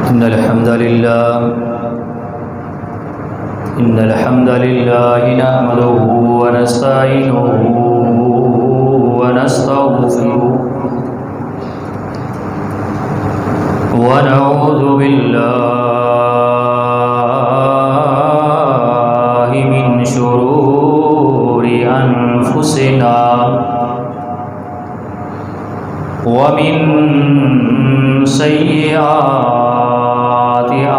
إن الحمد لله نحمده ونستعينه ونستغفره ونعوذ بالله من شرور أنفسنا ومن سيئات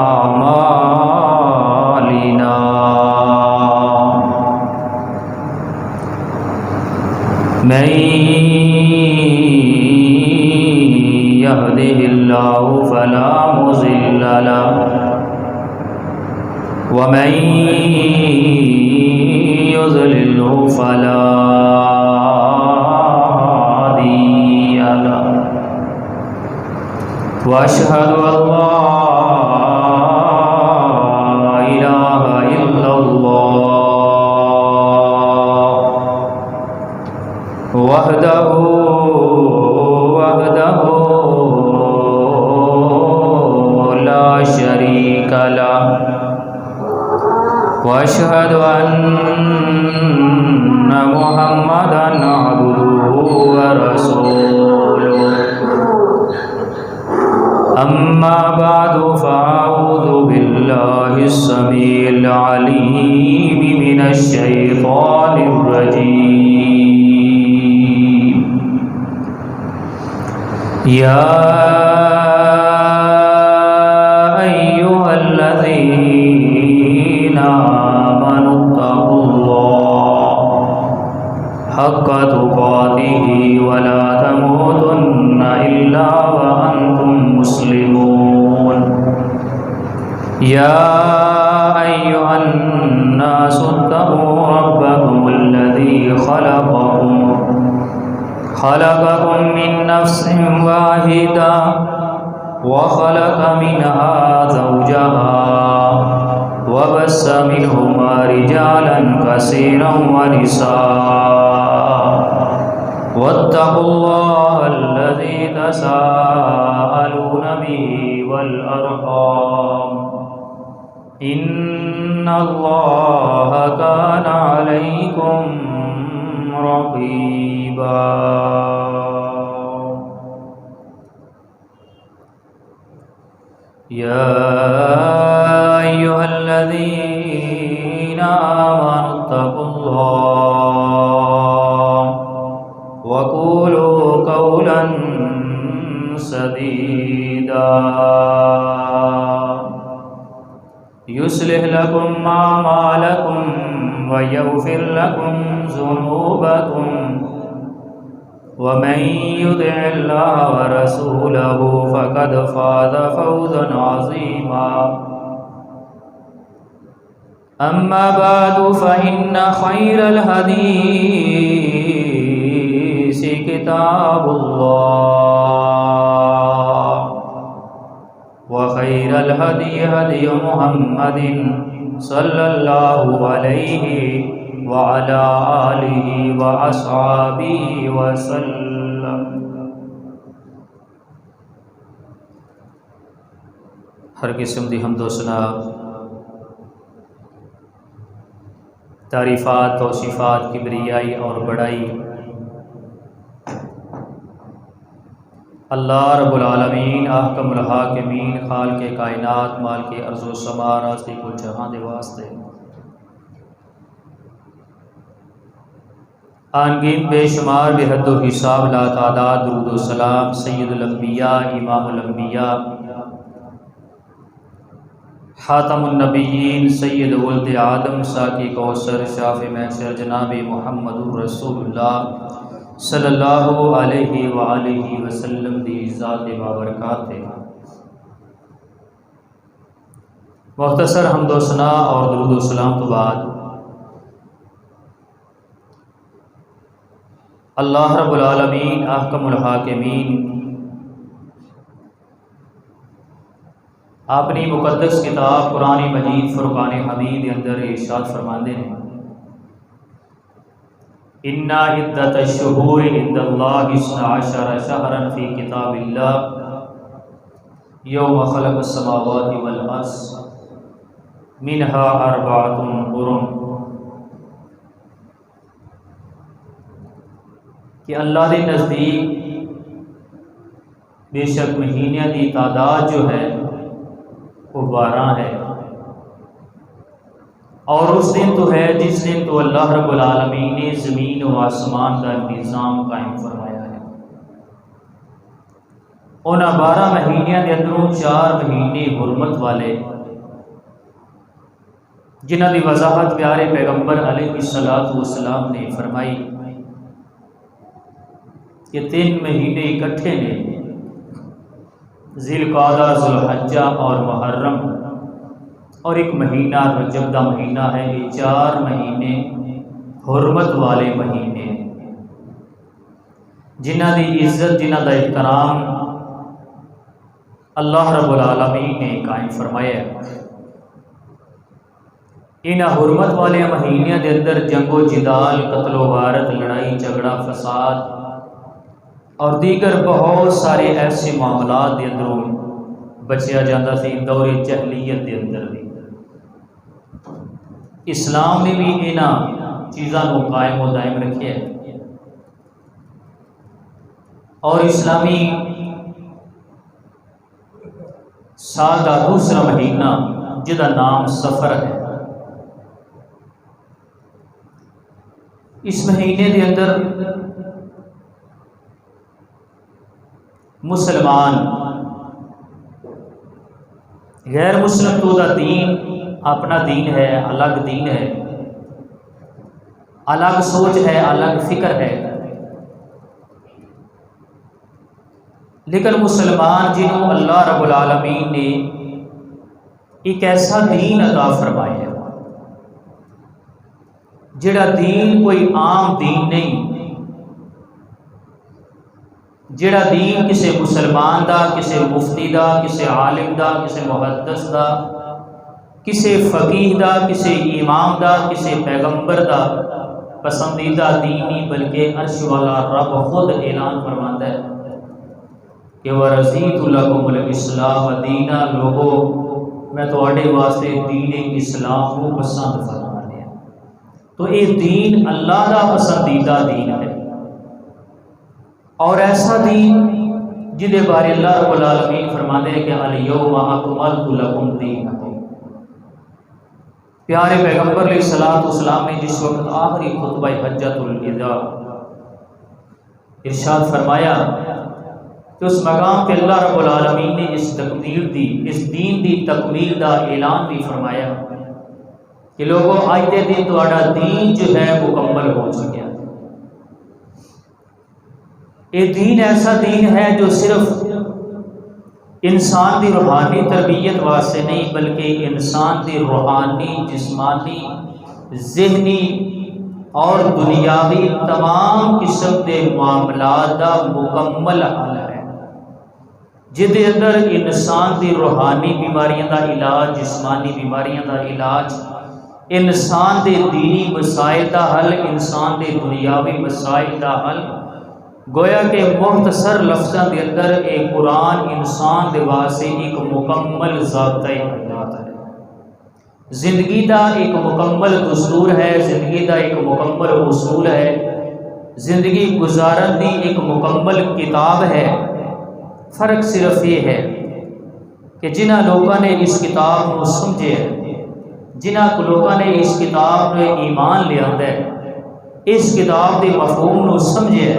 أعمالنا من يهده الله فلا مضل له ومن يضلله فلا هادي له وأشهد أن لا إله إلا الله وحده لا شريك له وأشهد أن محمدا عبده ورسوله أما بعد فأعوذ بالله السميع العليم من الشيطان الرجيم يا أيها الذين آمنوا اتقوا الله حق تقاته ولا تموتن إلا وأنتم مسلمون يا أيها الناس اتقوا ربكم الذي خلقكم من نفس واحدة وخلق منها زوجها وبث منهما رجالا كثيرا ونساء واتقوا الله الذي تساءلون به والأرحام إن الله كان عليكم رقيبا يا أيها الذين آمنوا اتقوا الله وقولوا قولا سديدا يصلح لكم أعمالكم ويغفر لكم ذنوبكم ومن يطع الله ورسوله فقد فاز فوزا عظيما أما بعد فإن خير الحديث كتاب الله وخير الهدي هدي محمد صلى الله عليه وعلى آله وأصحابه وسلم. ہر قسم دی حمد و ثنا تعریفات توصیفات کبریائی اور بڑائی اللہ رب العالمین احکم الحاکمین خالق کائنات مالک ارض و سما رازق کل جہاں دے واسطے آنگین بے شمار بے حد و حساب لا تعداد درود و سلام سید الانبیاء امام الانبیاء خاتم النبیین سید ولد آدم ساقی کوثر شافع محشر جناب محمد رسول اللہ صلی اللہ علیہ وآلہ وسلم دی ذات بابرکات ہے. مختصر حمد و ثنا اور درود و سلام تو بعد اللہ رب العالمین احکم الحاکمین اپنی مقدس کتاب قرآن مجید فرقان حمید کے اندر ارشاد فرماندے ہیں ان عدت الشہور عند اللہ 12 شہرا فی کتاب اللہ یوم خلق السماوات والارض منها اربعۃ حرم، کہ اللہ کے نزدیک بے شک مہینے کی تعداد جو ہے وہ 12 ہے، اور اس دن تو ہے جس دن تو اللہ رب العالمین نے زمین و آسمان کا نظام قائم فرمایا ہے۔ ان 12 مہینوں کے اندروں 4 مہینے حرمت والے، جنہ کی وضاحت پیارے پیغمبر علیہ السلام نے فرمائی کہ 3 مہینے اکٹھے نے، ذی القعدہ، ذو الحجہ اور محرم، اور ایک مہینہ رجب کا مہینہ ہے۔ یہ 4 مہینے حرمت والے مہینے، جنہ کی عزت، جنہ کا احترام اللہ رب العالمین نے قائم فرمایا ہے۔ ان حرمت والے مہینوں کے اندر جنگ و جدال، قتل و غارت، لڑائی جھگڑا، فساد اور دیگر بہت سارے ایسے معاملات کے اندروں بچیا جاتا سی۔ دور جہلیت کے اندر بھی اسلام نے بھی انہاں چیزاں کو قائم و دائم رکھے ہے، اور اسلامی سال کا دوسرا مہینہ جدا نام سفر ہے، اس مہینے کے اندر مسلمان غیر مسلم تو دا دین اپنا دین ہے، الگ دین ہے، الگ سوچ ہے، الگ فکر ہے، لیکن مسلمان جنہوں اللہ رب العالمین نے ایک ایسا دین عطا فرمایا ہے، جڑا دین کوئی عام دین نہیں، جڑا دین کسی مسلمان دا، کسی مفتی دا، کسی عالم دا، کسی محدث دا، کسی فقیہ دا، کسی امام دا، کسی پیغمبر دا پسندیدہ دین نہیں، بلکہ عرش والا رب خود اعلان فرماتا ہے کہ وَرَضِيتُ لَكُمُ الْإِسْلَامَ دِينًا، لوگو میں تواڈے واسطے دین اسلام کو پسند فرما لیا۔ تو یہ دین اللہ دا پسندیدہ دین ہے، اور ایسا دین جدے بارے اللہ رب العالمین فرماتے ہیں کہ الْيَوْمَ أَكْمَلْتُ لَكُمْ دِينَكُمْ۔ پیارے پیغمبر علیہ السلام نے جس وقت آخری خطبہ حجۃ الوداع ارشاد فرمایا کہ اس مقام پہ اللہ رب العالمین نے اس تکمیل دی، اس دین دی تکمیل دا اعلان بھی فرمایا کہ لوگوں آج دے دن تہاڈا دین جو ہے مکمل ہو چکا ہے۔ یہ دین ایسا دین ہے جو صرف انسان دی روحانی تربیت واسطے نہیں، بلکہ انسان دی روحانی، جسمانی، ذہنی اور دنیاوی تمام قسم کے معاملات کا مکمل حل ہے، جدے اندر انسان دی روحانی بیماریاں دا علاج، جسمانی بیماریاں دا علاج، انسان دے دینی مسائل دا حل، انسان دے دنیاوی مسائل دا حل، گویا کہ مختصر لفظوں کے اندر ایک قرآن انسان دے واسطے ایک مکمل ضابطۂ حیات ہے، زندگی دا ایک مکمل دستور ہے، زندگی دا ایک مکمل اصول ہے، زندگی گزارن دی ایک مکمل کتاب ہے۔ فرق صرف یہ ہے کہ جنہ لوگوں نے اس کتاب کو سمجھے، جنہ لوگوں نے اس کتاب میں ایمان لیا ہے، اس کتاب کے مفہوم کو سمجھے،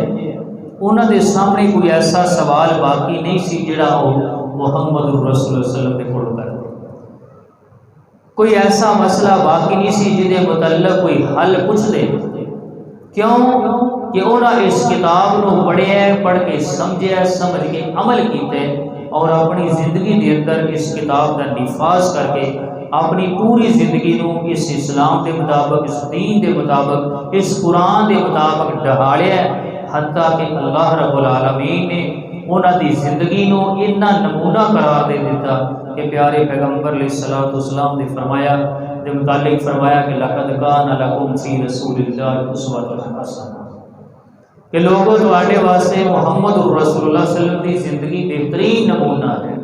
انہوں نے سامنے کوئی ایسا سوال باقی نہیں سی جڑا وہ محمد رسول اللہ صلی اللہ علیہ وسلم کے کول کرتے، کوئی ایسا مسئلہ باقی نہیں سی جہدے متعلق کوئی حل پوچھ دے۔ کیوں کہ انہوں نے اس کتاب کو پڑھیا، پڑھ کے سمجھا، سمجھ کے عمل کیتے، اور اپنی زندگی کے اندر اس کتاب کا نفاذ کر کے اپنی پوری زندگی نو اس اسلام کے مطابق، اس دین کے مطابق، اس قرآن کے مطابق ڈھالیا، حتیٰ کہ اللہ رب العالمین نے انہوں دی زندگی نو اتنا نمونہ قرار دے دیتا کہ پیارے پیغمبر علیہ السلام نے فرمایا، دے متعلق فرمایا کہ لَقَدْ كَانَ لَكُمْ فِي رَسُولِ اللَّهِ أُسْوَةٌ حَسَنَةٌ، کہ لوگوں تواڈے واسطے محمد رسول اللہ صلی اللہ علیہ وسلم کی زندگی بہترین نمونہ ہے۔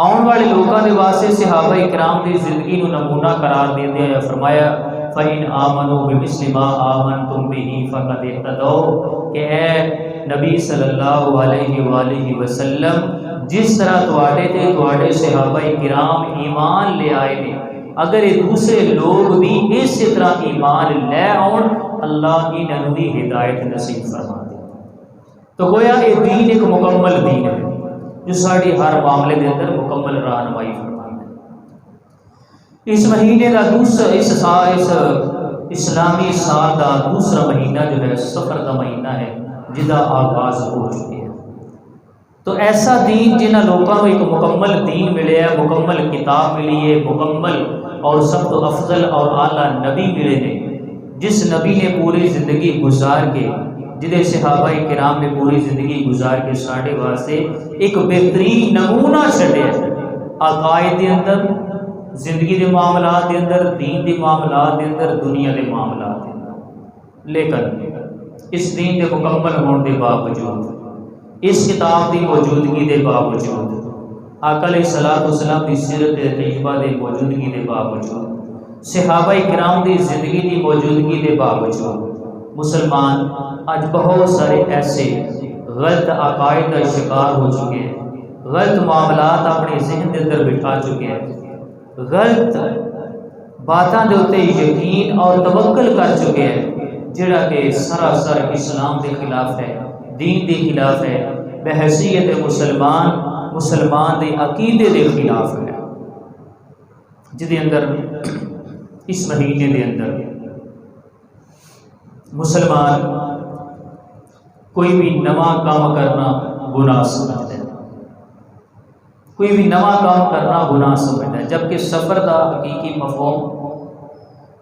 آن والے لوگوں کے واسطے صحابہ کرام کی زندگی کو نمونہ قرار دیندے ہوئے فرمایا فَإِنْ آمَنُوا بِمِثْلِ مَا آمَنْتُمْ بِهِ فَقَدِ اهْتَدَوْا کہ اے نبی صلی اللہ علیہ وآلہ وسلم جس طرح تواڈے صحابہ کرام ایمان لے آئے نے اگر یہ دوسرے لوگ بھی اسی طرح ایمان لے آن اللہ انہوں کی ہدایت نصیب فرما دے۔ تو گویا یہ دین ایک مکمل دین ہے جو ساری ہر معاملے کے اندر مکمل رہنمائی فرمائے۔ اس مہینے کا دوسرا اس اسلامی سال کا دوسرا مہینہ جو ہے سفر کا مہینہ ہے جدا آغاز ہو چکے ہیں۔ تو ایسا دین جنہاں لوگوں کو ایک مکمل دین ملے ہے، مکمل کتاب ملی ہے، مکمل اور سب تو افضل اور اعلیٰ نبی ملے نے، جس نبی نے پوری زندگی گزار کے جدے صحابہ کرام نے پوری زندگی گزار کے ساڑھے واسطے ایک بہترین نمونہ چھڑے عقائد دے اندر، زندگی دے معاملات دے اندر، دین دے معاملات دے اندر، دنیا دے معاملات دے اندر۔ لیکن اس دین دے مکمل ہونے دے باوجود، اس کتاب دی موجودگی دے باوجود، آقا علیہ الصلوۃ والسلام دی سیرت طیبہ دے موجودگی دے باوجود، صحابہ کرام دی زندگی دی موجودگی دے باوجود، مسلمان آج بہت سارے ایسے غلط عقائد کا شکار ہو چکے ہیں، غلط معاملات اپنے ذہن کے اندر بٹھا چکے ہیں، غلط باتوں کے اتنے یقین اور توکل کر چکے ہیں جڑا کہ سراسر اسلام کے خلاف ہے، دین کے خلاف ہے، بحیثیت مسلمان کے عقیدے کے خلاف ہے، جدے اندر اس مہینے کے اندر مسلمان کوئی بھی نواں کام کرنا گناہ سمجھتا ہے، کوئی بھی نواں کام کرنا گناہ سمجھتا ہے، جبکہ سفر کا حقیقی مفہوم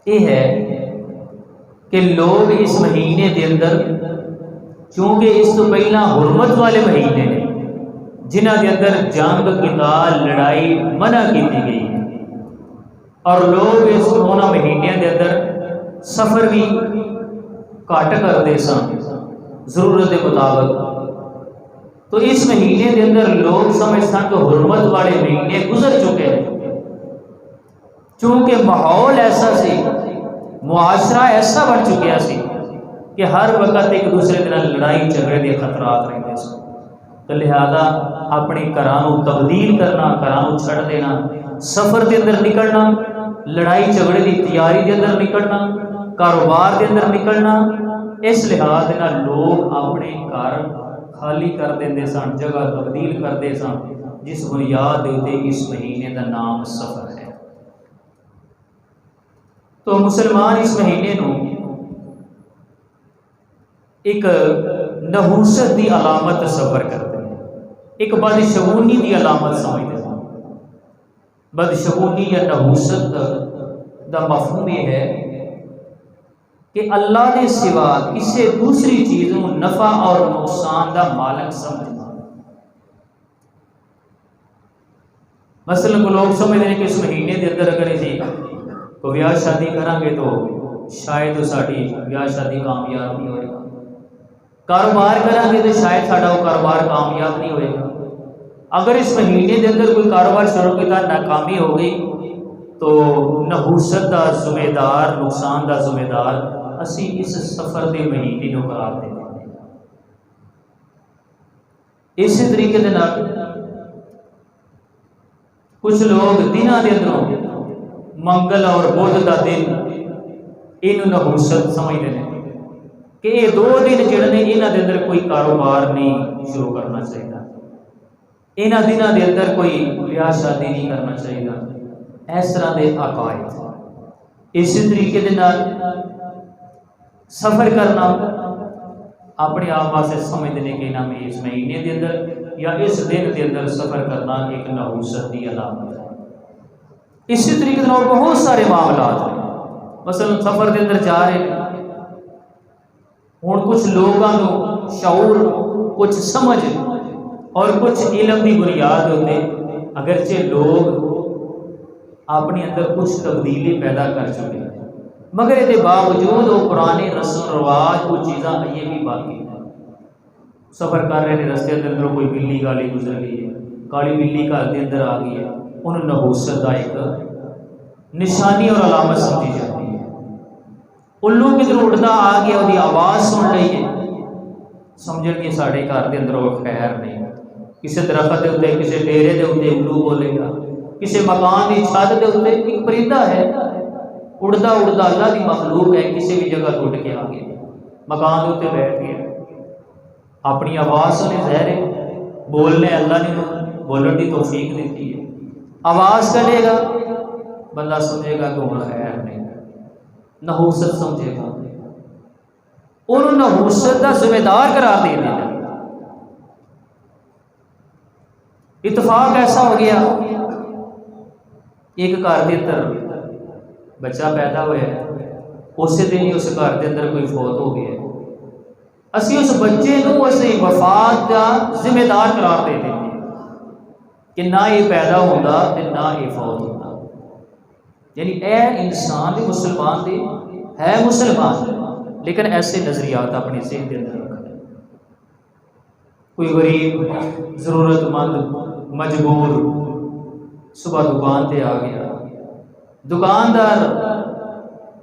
یہ ہے کہ لوگ اس مہینے کے اندر چونکہ اس تو پہلا حرمت والے مہینے نے جنہ کے اندر جنگ قتال لڑائی منع کی گئی ہے اور لوگ اس کورونا مہینے کے اندر سفر بھی گھٹ کرتے سن ضرورت کے مطابق، تو اس مہینے کے اندر لوگ سمجھتے ہیں کہ حرمت والے مہینے گزر چکے ہیں، چونکہ ماحول ایسا سی، معاشرہ ایسا بن چکیا سی کہ ہر وقت ایک دوسرے کے لڑائی جھگڑے کے خطرات رہتے سن، تو لہذا اپنے گھروں تبدیل کرنا، گھروں چھڑ دینا، سفر کے اندر نکلنا، لڑائی جھگڑے کی تیاری کے اندر نکلنا، کاروبار کے اندر نکلنا، اس لحاظ سے لوگ اپنے گھر خالی کر دیں سن، جگہ تبدیل کرتے سن، جس بنیاد دیتے اس مہینے کا نام سفر ہے۔ تو مسلمان اس مہینے نو ایک نحوست دی علامت تصور کرتے ہیں، ایک بدشگونی دی علامت سمجھتے ہیں۔ بدشگونی یا نحوست دا مفہوم یہ ہے کہ اللہ کے سوا کسی دوسری چیز کو نفع اور نقصان دا مالک سمجھنا۔ مثلا کو لوگ سمجھتے ہیں کہ اس مہینے کے اندر اگر اسی کو بیاہ شادی کریں گے تو شاید ساری بیاہ شادی کامیاب نہیں ہوئے گا، کاروبار کریں گے تو شاید ساڈا وہ کاروبار کامیاب نہیں ہوئے گا۔ اگر اس مہینے کے اندر کوئی کاروبار شروع کیا ناکامی ہو گئی تو نحوست کا ذمہ دار، نقصان کا ذمہ دار اسی اس سفر کے مہینے کو قرار دیتے ہیں۔ اسی طریقے کے نال کچھ لوگ دنوں کے اندروں منگل اور بدھ کا دن یہ نحوست سمجھتے ہیں کہ یہ دو دن جڑے نے یہاں کے اندر کوئی کاروبار نہیں شروع کرنا چاہیے، یہاں دنوں کے اندر کوئی بیاہ شادی نہیں کرنا چاہیے، اس طرح کے عقائد۔ اسی طریقے کے نال سفر کرنا اپنے آپ واسطے سمجھتے ہیں کہ نام اس مہینے کے اندر یا اس دن کے اندر سفر کرنا ایک نحوست کی علامت ہے۔ اسی طریقے سے اور بہت سارے معاملات ہیں، مثلا سفر کے اندر جا رہے ہیں، ہوں کچھ لوگوں کو شعور، کچھ سمجھ اور کچھ علم کی بنیاد ہوتے اگرچہ لوگ اپنے اندر کچھ تبدیلی پیدا کر چکے ہیں، مگر یہ باوجود وہ پرانے رسم و رواج وہ چیزاں یہ بھی باقی ہیں۔ سفر کر رہے ہیں، رستے کے اندر کوئی بلی گالی گزر گئی ہے، کالی بلی گھر کے اندر آ گئی ہے، انہوں نحوست کا ایک نشانی اور علامت سمجھی جاتی ہے۔ الو کدھر اڑتا آ گیا، وہ آواز سن رہی ہے، سمجھ کہ سارے گھر کے اندر وہ خیر نہیں۔ کسی درخت کے اتنے، کسی ڈیرے کے اتنے الو بولے گا، کسی مکان کی چھت کے اتنے ایک پرندہ ہے اڑتا اڑتا، اللہ کی مخلوق ہے، کسی بھی جگہ اڑ کے آ گیا، مکان کے اتنے بیٹھ گیا، اپنی آواز نے ظاہر بولنے، اللہ نے بولنے کی توفیق دیتی ہے، آواز کرے گا، بندہ سمجھے گا کہ وہ خیر نہیں، نحوست سمجھے گا، انہوں نحوست کا ذمہ دار قرار دے دینا۔ اتفاق ایسا ہو گیا، ایک گھر کے اندر بچہ پیدا ہوا ہے، اسی دن ہی اس گھر کے اندر کوئی فوت ہو گیا، اسی اس بچے کو اسی وفات کا ذمہ دار قرار دے دیتے کہ نہ یہ پیدا ہوتا تے نہ یہ فوت ہوتا۔ یعنی اے انسان بھی مسلمان دے ہے مسلمان، لیکن ایسے نظریات اپنے ذہن کے اندر رکھتے ہیں۔ کوئی غریب ضرورت مند مجبور صبح دکان تے آ گیا، دکاندار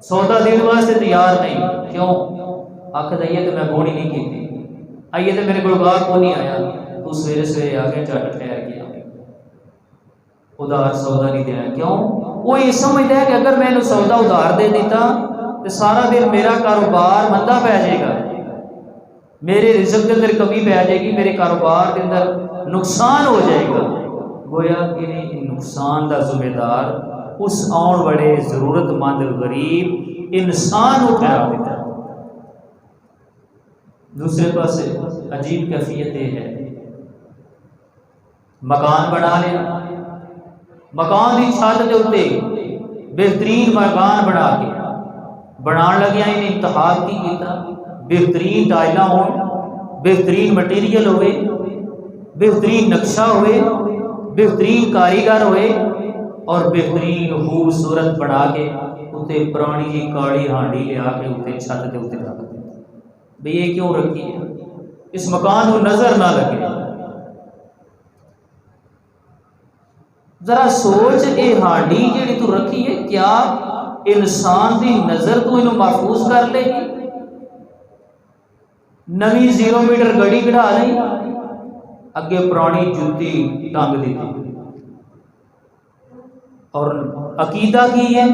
سودا دینے واسطے تیار نہیں، کیوں؟ آخر آئیے تو میں گونی نہیں کی، آئیے تو میرے کو گاہک کو نہیں آیا، تو سویرے سویرے آ گیا، چٹ ٹھہر گیا، ادھار سودا نہیں دینا، کیوں؟ وہ یہ سمجھتا ہے کہ اگر میں نے سودا ادھار دے دیتا تو سارا دن میرا کاروبار مندہ پہ جائے گا، میرے رزق کے اندر کمی پہ جائے گی، میرے کاروبار کے اندر نقصان ہو جائے گا۔ گویا کہ نقصان کا ذمہ دار اس آن بڑے ضرورت مند غریب انسان کو ٹھہرا دیتا ہے۔ دوسرے پاس عجیب کیفیت یہ ہے، مکان بنا لینا، مکان کی چھت کے اتنے بہترین مکان بنا کے بنان لگیا، انہیں انتخاب کی کیتا، بہترین ٹائلاں ہوں، بہترین مٹیریل ہوئے، بہترین نقشہ ہوئے، بہترین کاریگر ہوئے، اور بہترین خوبصورت بنا کے اتنے پرانی جی کاڑی ہانڈی لے آ کے اتنے چھت کے اتنے رکھ دیں۔ بھئی یہ کیوں رکھی ہے؟ اس مکان کو نظر نہ لگے۔ ذرا سوچ، یہ ہانڈی جیڑی تو رکھی ہے کیا انسان دی نظر تو انہوں محفوظ کر لے گی؟ نوی 0 میٹر گڑی کڑھا لیں، اگے پرانی جوتی ٹانگ دی تھی، اور عقیدہ کی ہے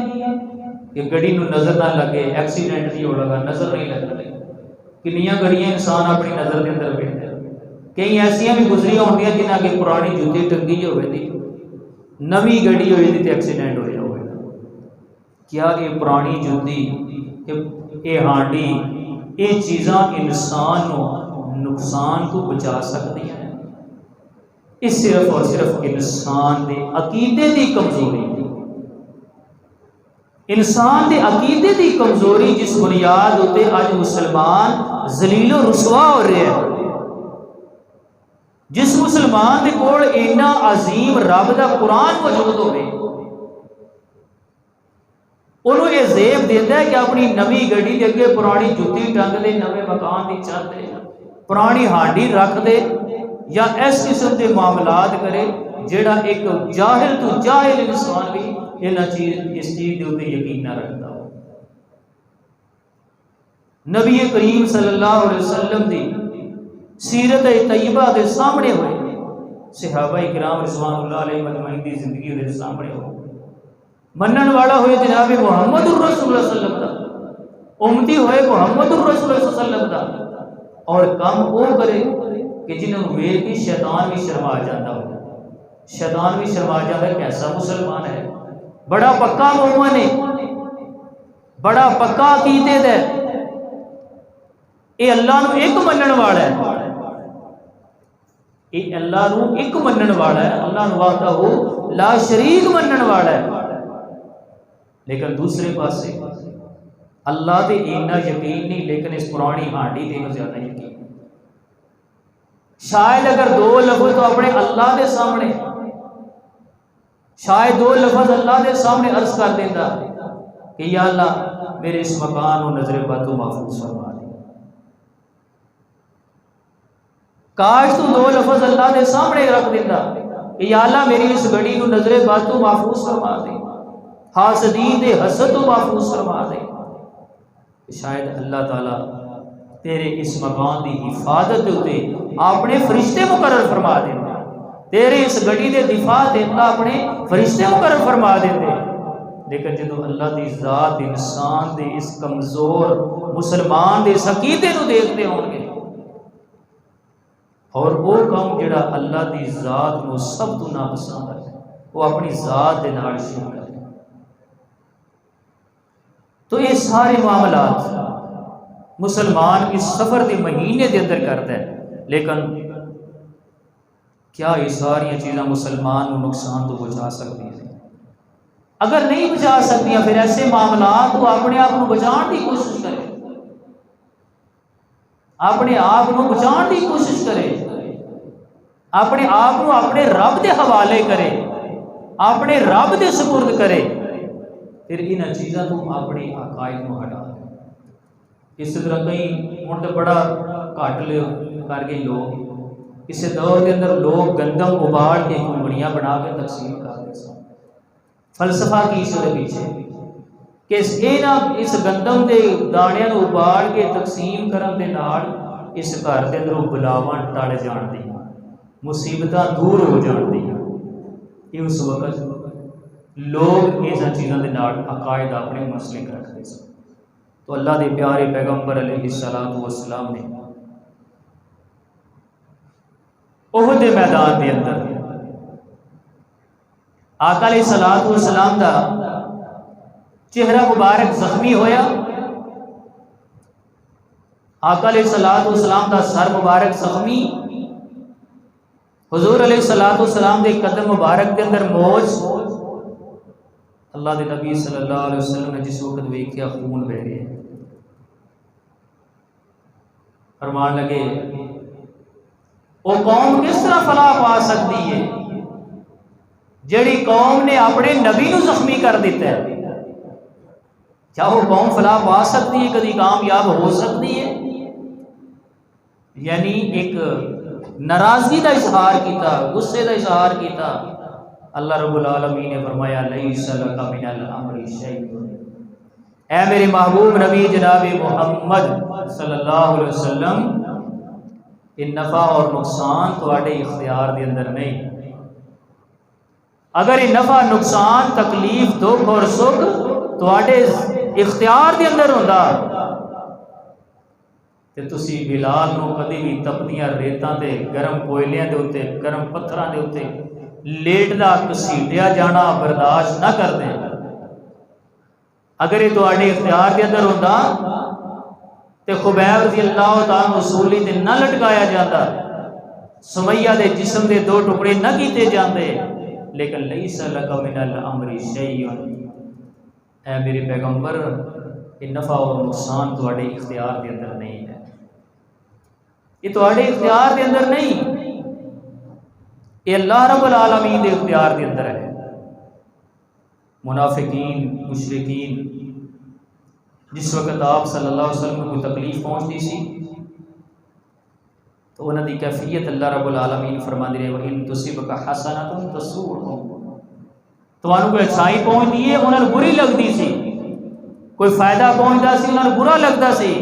کہ گڑی نو نظر نہ لگے، ایکسیڈنٹ نہیں ہو لگا، نظر نہیں لگ رہی۔ کنیاں گڑیاں انسان اپنی نظر کے اندر بیٹھے، کئی ایسیاں بھی گزری ہوندی ہیں جنہاں کے پرانی جوتی ٹنگی ہوئے تھی، نوی گڑی ہوئی تھی تے ایکسیڈنٹ ہویا ہوئے۔ کیا یہ پرانی جوتی، یہ ہانڈی، یہ چیزاں انسان کو نقصان کو بچا سکتی ہیں؟ اس صرف اور صرف انسان دے عقیدے دی کمزوری، انسان دے عقیدے دی کمزوری جس بنیاد ہوتے آج مسلمان ذلیل و رسوا ہو رہے ہیں۔ جس مسلمان دے کول اینا عظیم رب دا قرآن موجود ہوئے، انہوں یہ زیب دیتا ہے کہ اپنی نوی گڑی دے اگے پرانی جوتی ٹنگ دے، نوے مکان دی چھت دے پرانی ہانڈی رکھ دے، یا اس قسم کے معاملات کرے جیڑا ایک جاہل تو جاہل انسان بھی اس چیز کے اوپر یقین نہ رکھتا ہو۔ نبی کریم صلی اللہ علیہ وسلم دی سیرت طیبہ دے سامنے ہوئے، صحابہ کرام رضوان اللہ علیہ مجمعین دی زندگی دے سامنے ہوئے، منن والا ہوئے جناب محمد الرسول اللہ صلی اللہ علیہ وسلم، امتی ہوئے محمد الرسول اللہ صلی اللہ علیہ وسلم دا، اور کام وہ کرے کہ جنہوں ویل کی شیطان بھی شرما جاتا ہو، شیطان بھی شرما جاتا ہے، کیسا مسلمان ہے، بڑا پکا مومن ہے، بڑا پکا عقیدے ہے، اے اللہ نو ایک منن والا ہے، اے اللہ نو ایک منن والا ہے، اللہ نو وحدہ لا شریک منن والا ہے۔ لیکن دوسرے پاس سے اللہ دے اینا یقین نہیں، لیکن اس پرانی ہانڈی دے زیادہ یقین۔ شاید اگر 2 لفظ تو اپنے اللہ دے سامنے، شاید 2 لفظ اللہ دے سامنے عرض کر دیتا کہ یا اللہ میرے اس مکان و نظر بد محفوظ فرما دے، کاش تو 2 لفظ اللہ دے سامنے رکھ دیتا کہ یا اللہ میری اس گھڑی کو نظر بد تو محفوظ فرما دے، حاسدین دے حسد تو محفوظ فرما دے۔ شاید اللہ تعالیٰ تیرے اس مکان دی حفاظت دے اپنے فرشتے مقرر فرما دیں، تیرے اس گھڑی دے دفاع تے اللہ اپنے فرشتے مقرر فرما دیں۔ لیکن جدو اللہ دی ذات انسان دے اس کمزور مسلمان دے عقیدے نو دیکھتے ہوں گے، اور وہ کام جڑا اللہ دی ذات نو سب تو ناپسند ہے وہ اپنی ذات دے نال شرک ہے، تو یہ سارے معاملات مسلمان اس سفر کے مہینے کے اندر کرتا ہے، لیکن کیا یہ ساری چیزاں مسلمان کو نقصان تو بچا سکتی ہیں؟ اگر نہیں بچا سکتی پھر ایسے معاملات کو اپنے آپ کو بچاؤ کی کوشش کرے، اپنے آپ کو بچاؤ کی کوشش کرے، اپنے آپ کو اپنے رب کے حوالے کرے، اپنے رب کے سپرد کرے، پھر ان چیزوں کو اپنی عقائد کو ہٹا دے۔ اس طرح کئی ہوں تو بڑا گھٹ کر گئے لوگ، اس دور کے اندر لوگ گندم ابال کے کنگڑیاں بنا کے تقسیم کرتے سن۔ فلسفہ کی اس کے پیچھے کہ اس گندم کے دانیاں کو ابال کے تقسیم کرن دے نال اس گھر کے اندر بلاواں ٹل جان دی، مصیبتاں دور ہو جان دی۔ یہ اس وقت لوگ اس چیزوں کے نال عقائد اپنے مسلک رکھتے سن۔ تو اللہ دے پیارے پیغمبر علیہ السلام والسلام نے احد میدان کے اندر آقا علیہ الصلوۃ والسلام دا چہرہ مبارک زخمی ہویا، آقا علیہ الصلوۃ والسلام دا سر مبارک زخمی، حضور علیہ الصلوۃ والسلام دے قدم مبارک کے اندر موج، اللہ دے نبی صلی اللہ علیہ وسلم نے جس وقت ویکھیا خون بہ رہا ہے، فرمان لگے وہ قوم کس طرح فلاح پا سکتی ہے جیڑی قوم نے اپنے نبی نو زخمی کر دیتا ہے؟ کیا وہ قوم فلاح پا سکتی ہے، کبھی کامیاب ہو سکتی ہے؟ یعنی ایک ناراضگی کا اظہار کیتا، غصے کا اظہار کیتا۔ اللہ رب العالمین نے فرمایا لیس لک من الامر شیء، اے میرے محبوب نبی جناب محمد صلی اللہ علیہ وسلم، یہ نفع اور نقصان تواڈے اختیار دے اندر نہیں۔ اگر یہ نفع نقصان تکلیف دکھ اور سکھ تواڈے اختیار دے اندر ہوندا تے تسی بلال نو کدی بھی تپدیاں ریتاں تے گرم کوئلیاں دے اوتے گرم پتھراں دے اوتے لیٹدا گھسیٹیا جانا برداشت نہ کر دیں۔ اگر یہ تواڈے اختیار دے اندر ہوندا تے خبیب رضی اللہ تعالیٰ رسولی تے نہ لٹکایا جاتا، سمیہ دے جسم دے دو ٹکڑے نہ کیتے جاندے، لیکن لیس لک من الامر شیء، اے میرے پیغمبر یہ نفع اور نقصان تواڈے اختیار دے اندر نہیں ہے، یہ تواڈے اختیار دے اندر نہیں، یہ اللہ رب العالمین دے اختیار دے اندر ہے۔ منافقین مشرکین جس وقت آپ صلی اللہ علیہ وسلم کو تکلیف پہنچتی سی تو انہوں دی کیفیت اللہ رب العالمین فرما دے رہے وَإِن تُصِبْكَ حَسَنَةٌ تَسُؤْهُمْ، تو انہوں کو اچھائی پہنچتی ہے انہوں نے بری لگتی سی، کوئی فائدہ پہنچتا سی انہوں نے برا لگتا سی۔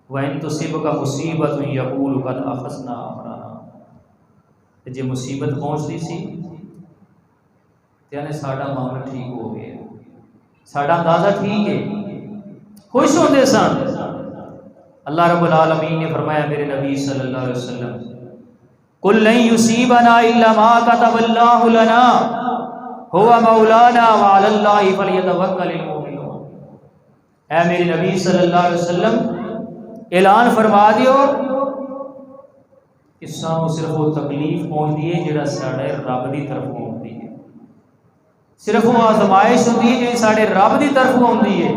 وَإِن تُصِبْكَ مُصِيبَةٌ يَقُولُ قَدْ أَخَذْنَا أَمْرَنَا، جے مصیبت پہنچتی سی یعنی ساڈا معاملہ ٹھیک ہو گیا، ساڈا اندازہ ٹھیک ہے، خوش ہوتے سن۔ اللہ رب العالمین نے فرمایا میرے نبی صلی اللہ علیہ وسلم قُلْ لَن يُصِيبَنَا إِلَّا مَا كَتَبَ اللَّهُ لَنَا هُوَ مَوْلَانَا وَعَلَى اللَّهِ فَلْيَتَوَكَّلِ الْمُؤْمِنُونَ، اے میرے نبی صلی اللہ علیہ وسلم اعلان فرما دیو کہ سانو صرف وہ تکلیف پہنچتی ہے جڑا ساڈے رب دی طرف ہوندی ہے، صرف وہ آزمائش ہوتی ہے جی ساڈے رب دی طرف ہوندی ہے،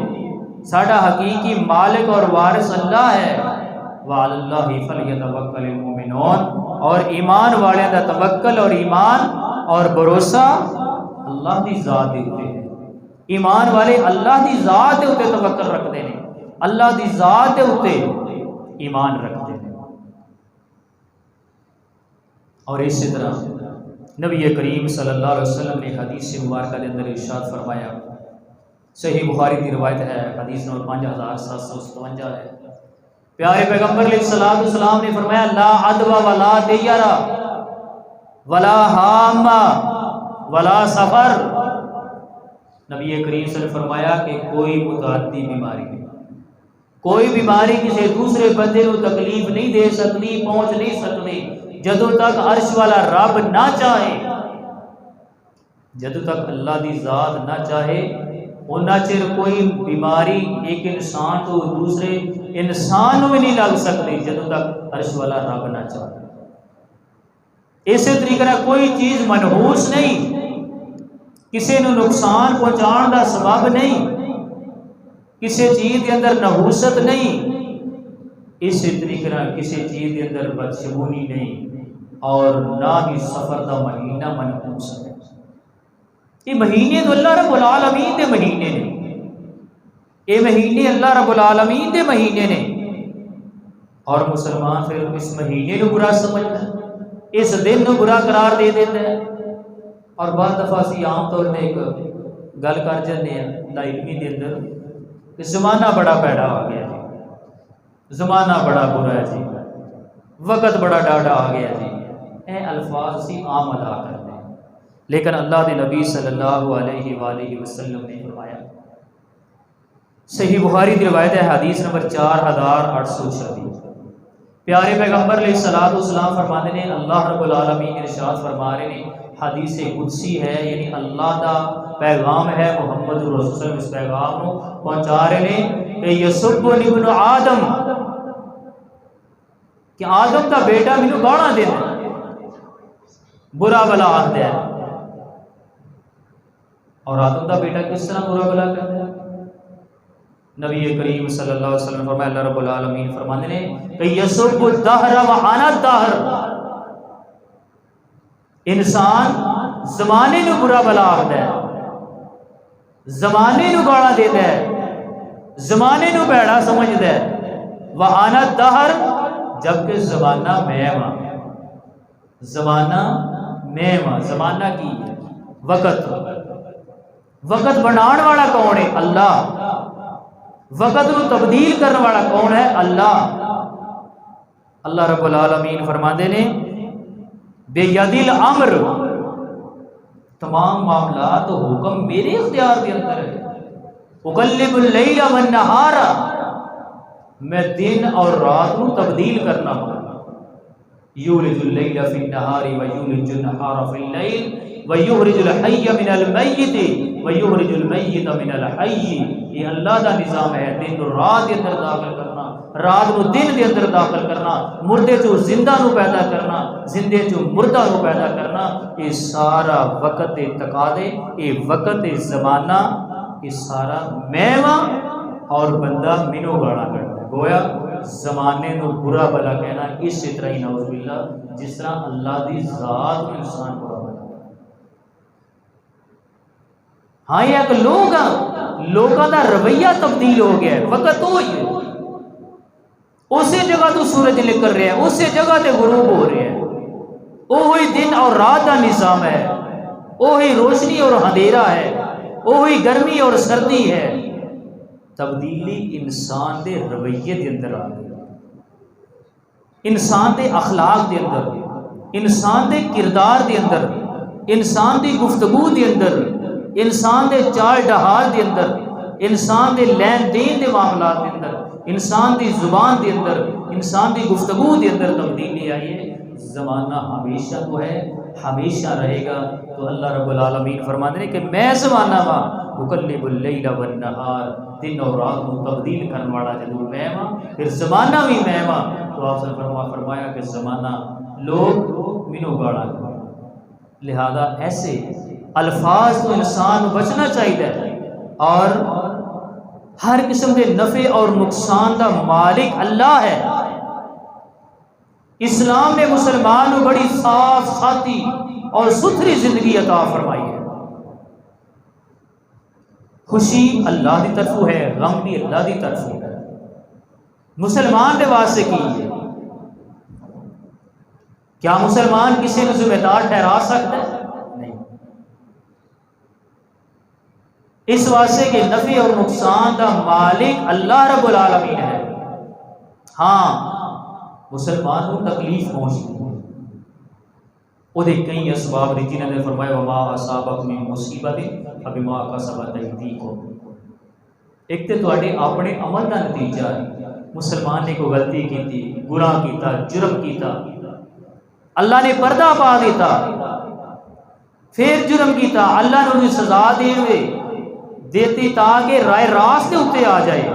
ساڈا حقیقی مالک اور وارث اللہ ہے۔ وعلی اللہ فلیتوکل المؤمنون، اور ایمان والے دا توکل اور ایمان اور بھروسہ اللہ دی ذات دے اوتے ہے۔ ایمان والے اللہ دی ذات دے اوتے توکل رکھتے ہیں، اللہ دی ذات دے اوتے ایمان رکھتے ہیں۔ اور اسی طرح نبی کریم صلی اللہ علیہ وسلم نے حدیث مبارکہ کے اندر ارشاد فرمایا، صحیح بخاری کی روایت ہے، حدیث نمبر 5757 ہے۔ پیارے پیغمبر علیہ الصلوۃ والسلام نے فرمایا، لا عدوى ولا دیرہ ولا حام ولا سفر۔ نبی کریم صلی اللہ علیہ وسلم نے فرمایا کہ کوئی متعدی بیماری نہیں، کوئی بیماری کسی دوسرے بندے کو تکلیف نہیں دے سکتی، پہنچ نہیں سکتی جدوں تک عرش والا رب نہ چاہے، جدوں تک اللہ دی ذات نہ چاہے اُنّا چر کوئی بیماری ایک انسان تو دوسرے انسان میں نہیں لگ سکتی جدوں تک عرش والا رب نہ چاہے۔ اسی طریقے کوئی چیز منحوس نہیں، کسی نو نقصان پہنچان دا سبب نہیں، کسی چیز کے اندر نحوست نہیں، اسی طریقے کسی چیز کے اندر بدشگونی نہیں، اور نہ ہی سفر دا مہینہ منحوس ہے۔ یہ مہینے تو اللہ رب العالمین دے مہینے نے، یہ مہینے اللہ رب العالمین دے مہینے نے، اور مسلمان پھر اس مہینے کو برا سمجھتا ہے، اس دن کو برا قرار دے دیتا ہے۔ اور بعض دفعہ اسی عام طور پہ ایک گل کر جاتے ہیں لا علمی کے اندر کہ زمانہ بڑا پیڑا آ گیا جی، زمانہ بڑا برا ہے جی، وقت بڑا ڈاڈا آ گیا جی، اے الفاظ اسی عام ادا کرتے ہیں، لیکن اللہ کے نبی صلی اللہ علیہ وآلہ وسلم نے فرمایا، صحیح بخاری کی روایت ہے، حدیث نمبر 4836، پیارے پیغمبر علیہ الصلوۃ والسلام فرماتے ہیں، اللہ رب العالمین ارشاد فرما رہے ہیں، حدیث قدسی ہے، یعنی اللہ کا پیغام ہے، محمد رسول اللہ صلی اللہ علیہ وسلم اس پیغام کو پہنچا رہے ہیں کہ یسبنی ابن آدم، کہ آدم کا بیٹا مینوں گاڑاں دینا ہے، برا بلا آخدا ہے۔ اور آدم کا بیٹا کس طرح برا بلا کرتا ہے؟ نبی کریم صلی اللہ علیہ وسلم فرمایا، اللہ رب العالمین فرماتے ہیں کہ یسب الدہر وانا الدہر، انسان زمانے نو برا بلا آخدا ہے، زمانے نو گاڑاں دیتا ہے، زمانے نو بھڑا سمجھدا ہے، وانا الدہر، جبکہ زمانہ میں ہاں، زمانہ میں ہاں، زمانہ کی ہے وقت، وقت بنان والا کون ہے؟ اللہ، وقت نو تبدیل کرنے والا کون ہے؟ اللہ۔ اللہ رب العالمین فرماندے نے بیدِ الامر، تمام معاملات و حکم میرے اختیار کے اندر ہے، اقلب اللیل والنہار، میں دن اور رات کو تبدیل کرنا ہوں، یولج اللیل فی النہار ویولج النہار فی اللیل ویخرج الحی من المیت ویخرج المیت من الحی، یہ اللہ کا نظام ہے، دن کو رات کے اندر داخل کرنا، رات کو دن کے اندر داخل کرنا، مردے چو زندہ نو پیدا کرنا، زندے چو مردہ نو پیدا کرنا، یہ سارا وقت تقاضے، یہ وقت زمانہ، یہ سارا میوہ، اور بندہ منو گاڑا کرتا ہے، گویا زمانے نو برا بلا کہنا اس طرح ہی نعوذ باللہ جس طرح اللہ دی ذات کو انسان برا بلا۔ ہاں یہ ایک لوگوں کا رویہ تبدیل ہو گیا ہے، وقت تو ہی ہے، اسی جگہ تو سورج نکل رہا ہے، اسی جگہ تے غروب ہو رہے ہیں، وہی دن اور رات کا نظام ہے، وہی روشنی اور اندھیرا ہے، وہی گرمی اور سردی ہے۔ تبدیلی انسان دے رویے دے اندر آ گئی، انسان دے اخلاق دے اندر، انسان دے کردار دے اندر، انسان دی گفتگو دے اندر، انسان دے چال ڈہال دے اندر، انسان دے لین دین دے معاملات دے اندر، انسان دی زبان دے اندر، انسان دی گفتگو دے اندر تبدیلی آئی ہے۔ زمانہ ہمیشہ تو ہے، ہمیشہ رہے گا۔ تو اللہ رب العالمین فرماتے ہیں کہ میں زمانہ وا مقلب اللیل والنہار، دن اور رات کو تبدیل کرنے والا جدوں میں ہاں، پھر زمانہ بھی میں ہاں۔ تو آپ نے فرمایا کہ زمانہ لوگ مینوں گاڑا کریں، لہذا ایسے الفاظ تو انسان بچنا چاہیے، اور ہر قسم کے نفع اور نقصان کا مالک اللہ ہے۔ اسلام نے مسلمان کو بڑی صاف سادھی اور ستھری زندگی عطا فرمائی ہے، خوشی اللہ کی طرف ہے، غم بھی اللہ کی طرف ہے، مسلمان کے واسطے کی ہے۔ کیا مسلمان کسی کو ذمہ دار ٹھہرا سکتا ہے؟ نہیں۔ اس واسطے کہ نفع اور نقصان کا مالک اللہ رب العالمین ہے۔ ہاں مسلمان کو تکلیف پہنچتی ہے، وہ کئی اسباب نے جنہوں نے فرمایا وما اصابکم من مصیبت فبما کسبت ایدیکم۔ ایک تو تواڈے اپنے عمل کا نتیجہ ہے، مسلمان نے کوئی غلطی کی، گناہ کیتا، جرم کیتا، اللہ نے پردہ پا دیتا، پھر جرم کیتا، اللہ نے انہیں سزا دیتی تاکہ رائے راست کے اتنے آ جائے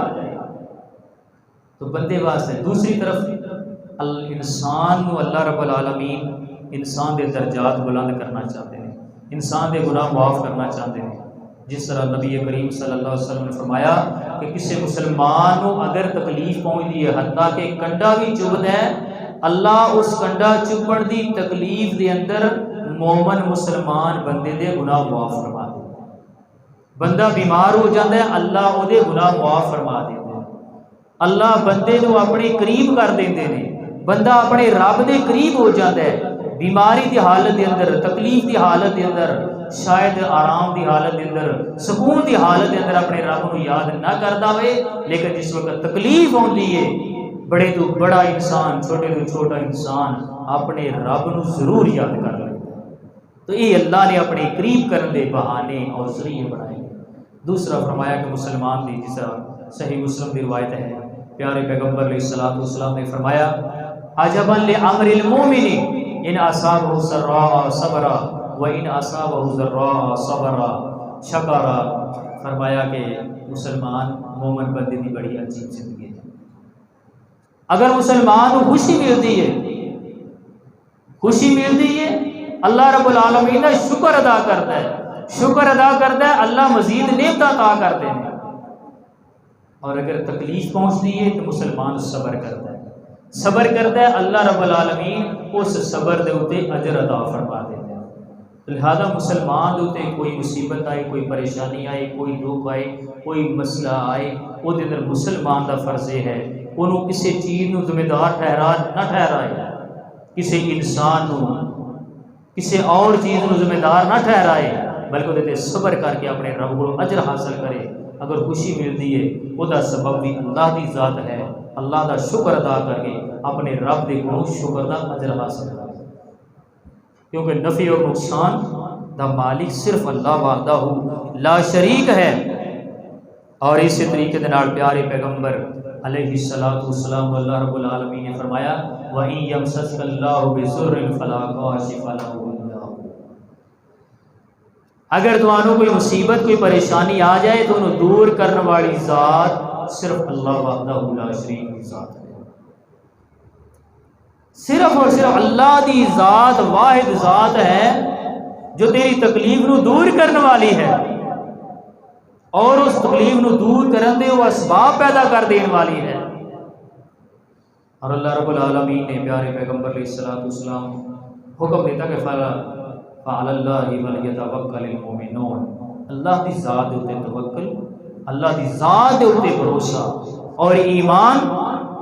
تو بندے واسطے۔ دوسری طرف انسان کو اللہ رب العالمین انسان دے درجات بلند کرنا چاہتے ہیں، انسان دے گناہ معاف کرنا چاہتے ہیں۔ جس طرح نبی کریم صلی اللہ علیہ وسلم نے فرمایا کہ کسی مسلمان کو اگر تکلیف پہنچتی ہے حتیٰ کہ کنڈا بھی چبھدا ہے، اللہ اس کنڈا چبھن دی تکلیف دے اندر مومن مسلمان بندے دے گناہ معاف فرما دے۔ بندہ بیمار ہو جاتا ہے، اللہ وہ دے گناہ معاف فرما دیتا ہے۔ اللہ بندے کو اپنے قریب کر دیندے نے، بندہ اپنے رب دے قریب ہو جاتا ہے۔ بیماری دی حالت دے اندر، تکلیف دی حالت دے اندر، شاید آرام دی حالت دے اندر، سکون دی حالت دے اندر اپنے رب کو یاد نہ کرتا ہوئے، لیکن جس وقت تکلیف ہوندی ہے بڑے تو بڑا انسان، چھوٹے تو چھوٹا انسان اپنے رب کو ضرور یاد کر لے۔ تو یہ اللہ نے اپنے قریب کرنے دے بہانے اور ذریعے بنائے۔ دوسرا فرمایا کہ مسلمان دی، جس طرح صحیح مسلم کی روایت ہے، پیارے پیغمبر علیہ الصلوۃ والسلام نے فرمایا عجبا لامر المؤمن ان اصابہ سراء صبر وان اصابہ ضراء صبر شکر۔ فرمایا کہ مسلمان مومن بندے کی بڑی عجیب زندگی ہے۔ اگر مسلمان کو خوشی ملتی ہے، خوشی ملتی ہے، اللہ رب العالمین کا شکر ادا کرتا ہے، شکر ادا کرتا ہے، اللہ مزید نعمت عطا کرتے ہیں۔ اور اگر تکلیف پہنچتی ہے تو مسلمان صبر کرتا ہے، صبر کرتا ہے، اللہ رب العالمین اس صبر دے اوتے اجر عطا فرما دیتے ہیں۔ لہذا مسلمان دے اوتے کوئی مصیبت آئے، کوئی پریشانی آئے، کوئی دکھ آئے، کوئی مسئلہ آئے، وہ دے اندر مسلمان دا فرض ہے انہوں کسی چیز نو ذمہ دار نہ ٹھہرائے، کسی انسان نو کسی اور چیز نو ذمہ دار نہ ٹھہرائے، بلکہ وہ صبر کر کے اپنے رب کو اجر حاصل کرے۔ اگر خوشی ملتی ہے وہ دا سبب بھی اللہ دی ذات ہے، اللہ دا شکر ادا کر کے اپنے رب دے کو شکر دا اجر حاصل کرے، کیونکہ نفع اور نقصان دا مالک صرف اللہ وحدہ لا شریک ہے۔ اور اسی طریقے دے نال پیارے پیغمبر علیہ الصلوۃ والسلام اللہ رب العالمین نے فرمایا وَإِن يَمْسَسْكَ اللَّهُ بِضُرٍّ فَلَا كَاشِفَ لَهُ إِلَّا هُوَ۔ اگر تمہانوں کوئی مصیبت، کوئی پریشانی آ جائے تو انہوں دور کرنے والی ذات صرف اللہ وحدہ لا شریک کی ذات ہے۔ صرف اور صرف اللہ دی ذات واحد ذات ہے جو تیری تکلیف نو دور کرنے والی ہے، اور اس تکلیف نو دور کرن دے وہ اسباب پیدا کر دین والی ہے۔ اور اللہ رب العالمین نے پیارے پیغمبر علیہ الصلوۃ والسلام حکم دیتا کہ فعلی اللہ ولیتوکل المؤمنون، اللہ دی ذات دے توکل، اللہ دی ذات دے بھروسہ اور ایمان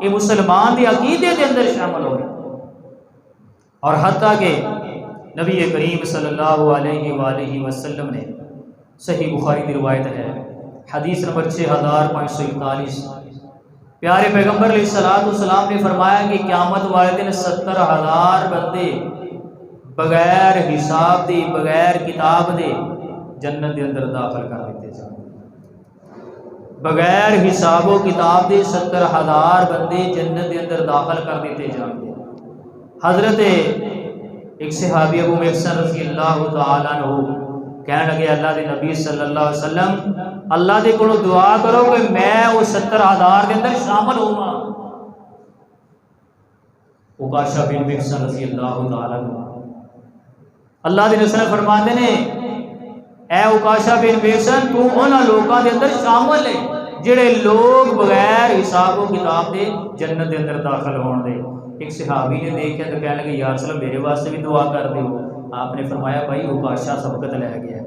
یہ مسلمان دی عقیدے دے اندر شامل ہو۔ اور حتیٰ کہ نبی کریم صلی اللہ علیہ وآلہ وسلم نے صحیح بخاری کی روایت ہے، حدیث نمبر 6541، پیارے پیغمبر علیہ الصلوۃ والسلام نے فرمایا کہ قیامت والے دن 70,000 بندے بغیر حساب دے، بغیر کتاب دے جنت دے اندر داخل کر دیتے جائیں۔ بغیر حساب و کتاب دے 70,000 بندے جنت دے اندر داخل کر دیتے جائیں۔ حضرت ایک صحابی ابو محسن رضی اللہ تعالیٰ عنہ کہنے لگے اللہ دے نبی صلی اللہ علیہ وسلم اللہ دے کو دعا کرو کہ میں وہ 70,000 کے اندر شامل ہوں۔ عکاشہ بن محسن رضی اللہ تعالیٰ عنہ اللہ دے رسول فرماتے نے اے عکاشہ بن محسن تو انہاں لوگاں دے اندر شامل ہے جڑے لوگ بغیر حساب و کتاب دے جنت دے اندر داخل ہون دے۔ ایک صحابی نے دیکھا تو کہنے لگے یا رسول اللہ میرے واسطے بھی دعا کر دیو۔ آپ نے فرمایا بھائی عکاشہ سبقت لے گیا،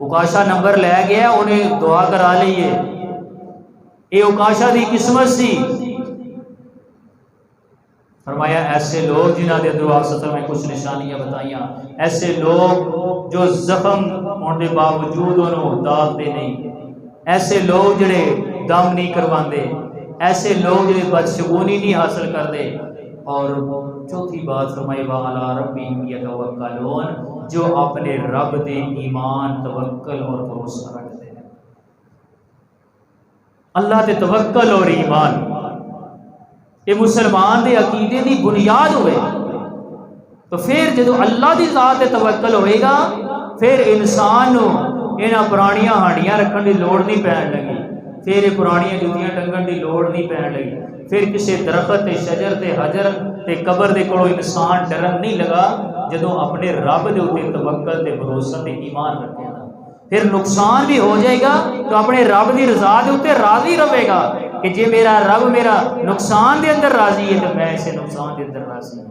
عکاشہ نمبر لے گیا، انہیں دعا کرا لیے۔ یہ عکاشہ دی قسمت سی۔ فرمایا ایسے لوگ جنہاں دے اندر واسطہ میں کچھ نشانیاں بتائیاں، ایسے لوگ جو زخم ہونے دے باوجود انہوں داغ دے نہیں، ایسے لوگ جڑے دم نہیں کرواندے، ایسے لوگ جڑے بدشگونی نہیں حاصل کردے، اور چوتھی بات فرمائی وَعَلَىٰ رَبِّهِمْ يَتَوَكَّلُونَ، جو اپنے رب دے ایمان توکل اور بھروسہ رکھتے ہیں۔ اللہ تے توکل اور ایمان یہ مسلمان دے عقیدے دی بنیاد ہوئے، تو پھر جدو اللہ دی ذات تے توکل ہوئے گا پھر انسان نو انہاں پرانیاں ہانڈیاں رکھن دی لوڑ نہیں پین لگی، پھر یہ پرانیاں جتیاں ٹنگن دی لوڑ نہیں پین لگی، پھر کسی درخت تے شجر تے حجر تے قبر دے کولوں انسان ڈرن نہیں لگا جدو اپنے رب دے اوتے توکل تے بھروسہ تے ایمان رکھے گا۔ پھر نقصان بھی ہو جائے گا تو اپنے رب دی رضا دے اوتے راضی رہے گا کہ جے میرا رب میرا نقصان دے اندر راضی ہے تو میں اسے نقصان دے اندر راضی ہوں،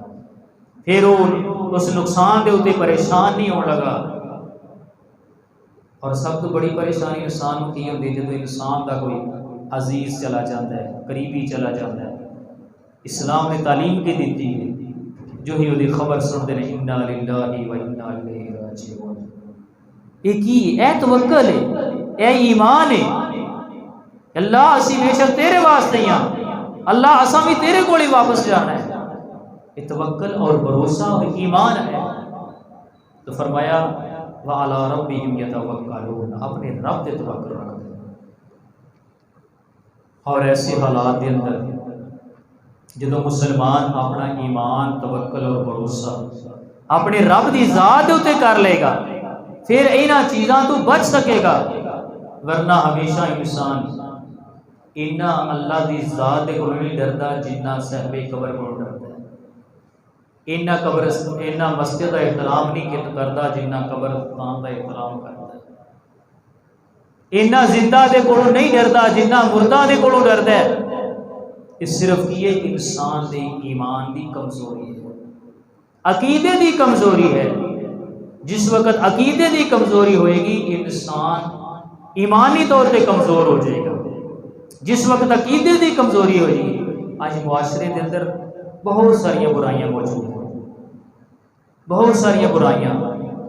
پھر وہ اس نقصان دے اوتے پریشان نہیں ہونے لگا۔ اور سب تو بڑی پریشانی انسان کی ہوتی ہے جب انسان کا کوئی عزیز چلا جاتا ہے، قریبی چلا جاتا ہے۔ اسلام نے تعلیم کی دیتی ہے جو ہی وہ خبر سنتے ہیں انا للہ و انا الیہ راجعون، یہ کی اے توکل ہے، اے ایمان ہے، اللہ اسی بے شک تیرے واسطے ہی ہاں، اللہ اساں بھی تیرے کول ہی واپس جانا ہے، یہ توکل اور بھروسہ اور ایمان ہے۔ تو فرمایا وَعَلَىٰ رَبِّهِمْ يَتَوَكَّلُونَ، اپنے رب تے توکل رکھتے ہیں۔ اور ایسے حالات کے اندر جدو مسلمان اپنا ایمان توکل اور بھروسہ اپنے رب دی ذات دے اوتے کر لے گا پھر انہاں چیزاں تو بچ سکے گا، ورنہ ہمیشہ انسان اینا اللہ دی ذات دے کولوں نہیں ڈردا جنہ صاحب قبر کولوں ڈردا ہے، اینا مسجد کا احترام نہیں کردا جنہ قبرستان کا احترام کردا ہے، اینا زندہ دے کولوں نہیں ڈردا جنہ مردہ دے کولوں ڈردا ہے۔ اس صرف یہ انسان دے ایمان دی کمزوری ہے، عقیدے دی کمزوری ہے۔ جس وقت عقیدے دی کمزوری ہوئے گی انسان ایمانی طور پہ کمزور ہو جائے گا، جس وقت عقیدے دی کمزوری ہوئے گی۔ آج معاشرے کے اندر بہت ساری برائیاں موجود ہیں، بہت ساری برائیاں،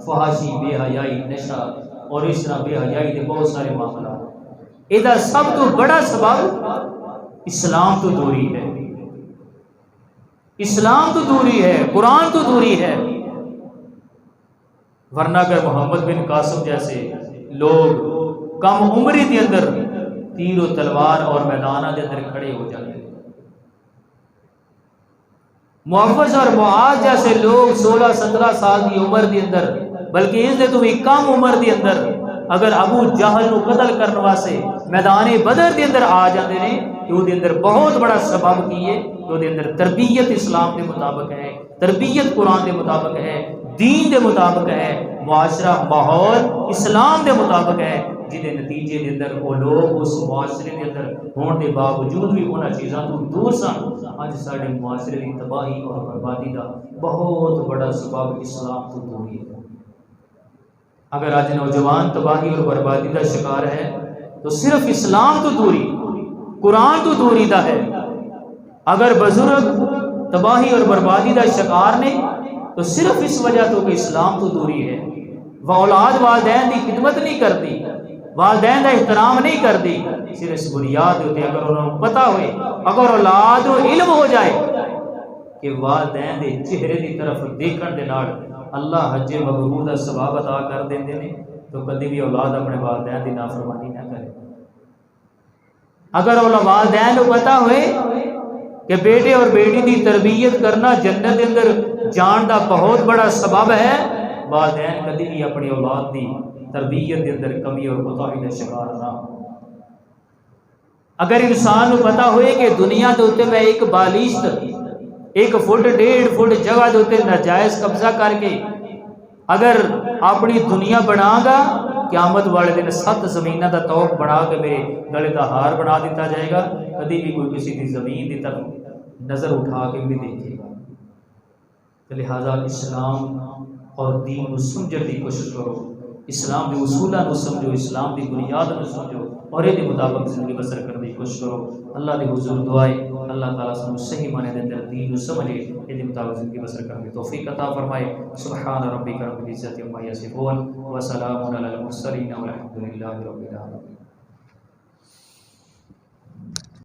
فحاشی، بے حیائی، نشہ اور اس طرح بے حیائی کے بہت سارے معاملات، یہ سب تو بڑا سبب اسلام تو دوری ہے، اسلام تو دوری ہے، قرآن تو دوری ہے۔ ورنہ اگر محمد بن قاسم جیسے لوگ کم عمری کے اندر تیر و تلوار اور میدانہ کے اندر کھڑے ہو جاتے، محفظ اور معاذ جیسے لوگ 16-17 سال کی عمر کے اندر، بلکہ اس دے تو بھی کم عمر کے اندر اگر ابو جہل کو قتل کرنے واسطے میدان بدر کے اندر آ جاتے ہیں تو وہ اندر بہت بڑا سبب کی ہے کہ وہ اندر تربیت اسلام کے مطابق ہے، تربیت قرآن کے مطابق ہے، دین کے مطابق ہے، معاشرہ ماحول اسلام کے مطابق ہے، جن نتیجے کے اندر وہ لوگ اس معاشرے کے اندر ہونے کے باوجود بھی انہاں چیزاں تو دور سن۔ اج سارے معاشرے کی تباہی اور بربادی کا بہت بڑا سبب اسلام تو دوری ہے۔ اگر آج نوجوان تباہی اور بربادی کا شکار ہے تو صرف اسلام تو دوری، قرآن تو دوری دا ہے۔ اگر بزرگ تباہی اور بربادی کا شکار نے تو صرف اس وجہ تو کہ اسلام تو دوری ہے، وہ اولاد والدین کی خدمت نہیں کرتی، والدین کا احترام نہیں کرتی، صرف اس بنیاد ہوتے اگر انہوں نے پتہ ہوئے، اگر اولاد کو علم ہو جائے کہ والدین کے چہرے کی طرف دیکھن دے نال اللہ حج مبرور کا ثواب عطا کر دیندے نے تو کبھی بھی اولاد اپنے والدین کی نافرمانی نہ کرے۔ اگر والدین کو پتہ ہوئے کہ بیٹے اور بیٹی کی تربیت کرنا جنت کے اندر جان کا بہت بڑا سبب ہے، والدین کبھی بھی اپنی اولاد کی تربیت کے اندر کمی اور کوتاہی کا شکار نہ ہو۔ اگر انسان کو پتہ ہوئے کہ دنیا کے اتنے میں ایک بالشت 1 فٹ 1.5 فٹ جگہ کے اتنے ناجائز قبضہ کر کے اگر اپنی دنیا بنا گا، قیامت والے دن 7 زمینہ کا توق بنا کے میرے گلے کا ہار بنا دیتا جائے گا، کبھی بھی کوئی کسی کی زمین کی طرف نظر اٹھا کے بھی دیکھے گا۔ لہذا اسلام اور دین کو سمجھنے کی کوشش کرو، اسلام کے اصولوں کو سمجھو، اسلام کی بنیاد کو سمجھو اور یہ مطابق زندگی بسر کرنے کی کوشش کرو۔ اللہ کے حضور دعائے اللہ تعالیٰ سانو صحیح معنی دے اندر دین کو سمجھے، یہ مطابق زندگی بسر کرنے کی توفیق عطا فرمائے۔ سبحان ربک رب العزت عما یصفون وسلام علی المرسلین والحمد للہ رب العالمین۔